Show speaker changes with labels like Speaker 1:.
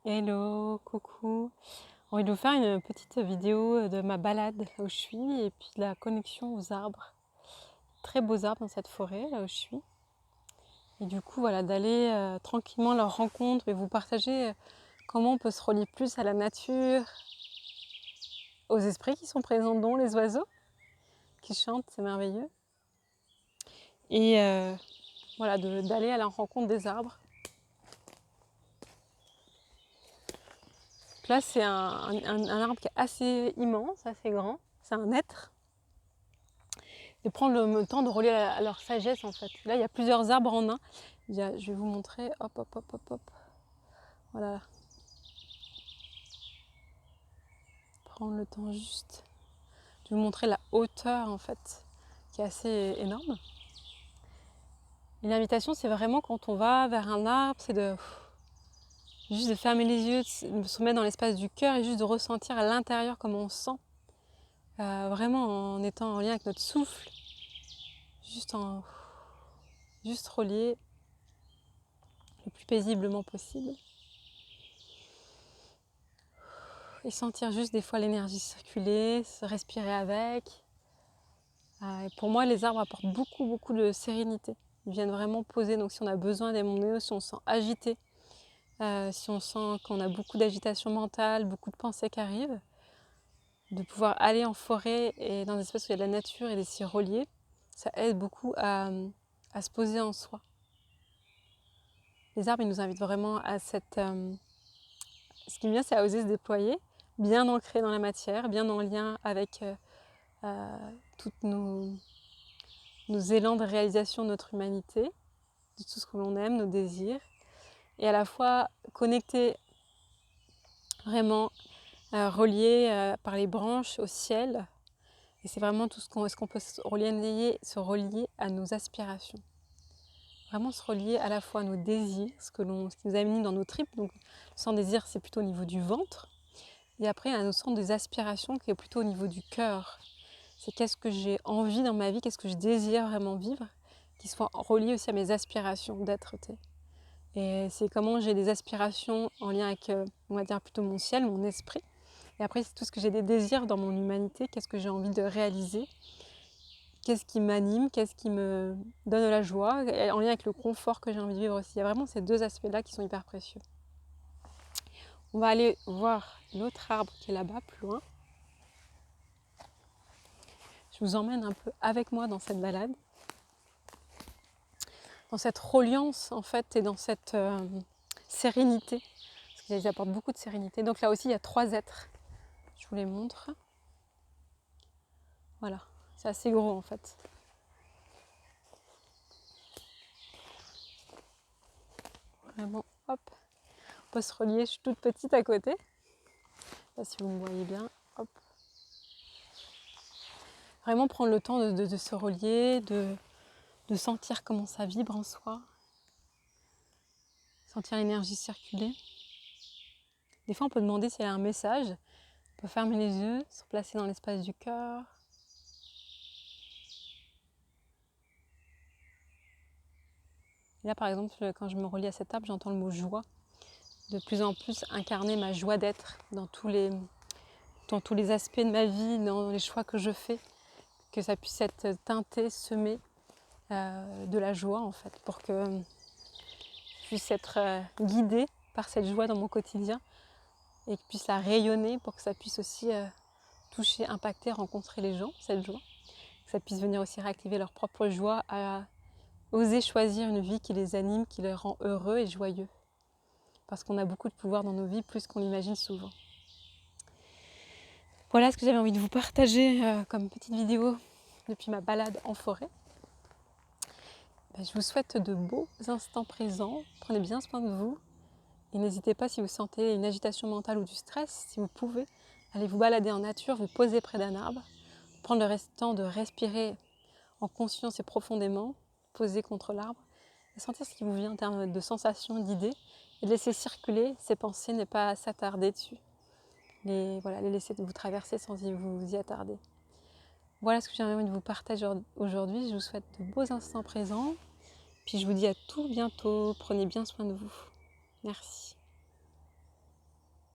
Speaker 1: Hello, coucou. J'ai envie de vous faire une petite vidéo de ma balade là où je suis et puis de la connexion aux arbres. Très beaux arbres dans cette forêt là où je suis. Et du coup, voilà, d'aller tranquillement à leur rencontre et vous partager comment on peut se relier plus à la nature, aux esprits qui sont présents, dont les oiseaux qui chantent, c'est merveilleux. Et voilà, d'aller à la rencontre des arbres. Là, c'est un arbre qui est assez immense, assez grand. C'est un hêtre. Et prendre le temps de relier à leur sagesse, en fait. Là, il y a plusieurs arbres en un. Je vais vous montrer. Hop, hop, hop, hop, hop. Voilà. Prendre le temps juste de vous montrer la hauteur, en fait, qui est assez énorme. Et l'invitation, c'est vraiment quand on va vers un arbre, c'est juste de fermer les yeux, de se mettre dans l'espace du cœur et juste de ressentir à l'intérieur comment on se sent. Vraiment en étant en lien avec notre souffle, juste relié le plus paisiblement possible. Et sentir juste des fois l'énergie circuler, se respirer avec. Et pour moi, les arbres apportent beaucoup de sérénité. Ils viennent vraiment poser, donc si on a besoin des moments, si on se sent agité, si on sent qu'on a beaucoup d'agitation mentale, beaucoup de pensées qui arrivent, de pouvoir aller en forêt et dans des espaces où il y a de la nature et de s'y relier, ça aide beaucoup à se poser en soi. Les arbres, ils nous invitent vraiment à cette... ce qui est bien, c'est à oser se déployer, bien ancré dans la matière, bien en lien avec toutes nos élans de réalisation de notre humanité, de tout ce que l'on aime, nos désirs, et à la fois connecté, vraiment relié par les branches au ciel. Et c'est vraiment tout ce qu'on peut se relier à nos aspirations. Vraiment se relier à la fois à nos désirs, ce qui nous anime dans nos tripes. Donc le sans désir, c'est plutôt au niveau du ventre. Et après, à nos centres des aspirations, qui est plutôt au niveau du cœur. C'est qu'est-ce que j'ai envie dans ma vie, qu'est-ce que je désire vraiment vivre, qui soit relié aussi à mes aspirations d'être-té. Et c'est comment j'ai des aspirations en lien avec, on va dire plutôt mon ciel, mon esprit. Et après, c'est tout ce que j'ai des désirs dans mon humanité, qu'est-ce que j'ai envie de réaliser, qu'est-ce qui m'anime, qu'est-ce qui me donne la joie, et en lien avec le confort que j'ai envie de vivre aussi. Il y a vraiment ces deux aspects-là qui sont hyper précieux. On va aller voir l'autre arbre qui est là-bas, plus loin. Je vous emmène un peu avec moi dans cette balade, dans cette reliance en fait et dans cette sérénité, parce qu'ils apportent beaucoup de sérénité. Donc là aussi, il y a 3 êtres. Je vous les montre. Voilà, c'est assez gros en fait. Vraiment, hop, on peut se relier. Je suis toute petite à côté. Là, si vous me voyez bien, hop. Vraiment prendre le temps de se relier, de sentir comment ça vibre en soi, sentir l'énergie circuler. Des fois, on peut demander s'il y a un message. On peut fermer les yeux, se placer dans l'espace du cœur. Et là, par exemple, quand je me relie à cet arbre, j'entends le mot joie. De plus en plus incarner ma joie d'être dans tous les aspects de ma vie, dans les choix que je fais. Que ça puisse être teinté, semé de la joie, en fait, pour que je puisse être guidée par cette joie dans mon quotidien et que je puisse la rayonner pour que ça puisse aussi toucher, impacter, rencontrer les gens, cette joie. Que ça puisse venir aussi réactiver leur propre joie à oser choisir une vie qui les anime, qui les rend heureux et joyeux. Parce qu'on a beaucoup de pouvoir dans nos vies, plus qu'on l'imagine souvent. Voilà ce que j'avais envie de vous partager comme petite vidéo depuis ma balade en forêt. Je vous souhaite de beaux instants présents. Prenez bien soin de vous. Et n'hésitez pas, si vous sentez une agitation mentale ou du stress, si vous pouvez, allez vous balader en nature, vous poser près d'un arbre, prendre le temps de respirer en conscience et profondément, poser contre l'arbre, et sentir ce qui vous vient en termes de sensations, d'idées, et de laisser circuler ces pensées, ne pas s'attarder dessus. Les laisser vous traverser sans vous y attarder. Voilà ce que j'ai envie de vous partager aujourd'hui. Je vous souhaite de beaux instants présents. Puis je vous dis à tout bientôt. Prenez bien soin de vous. Merci.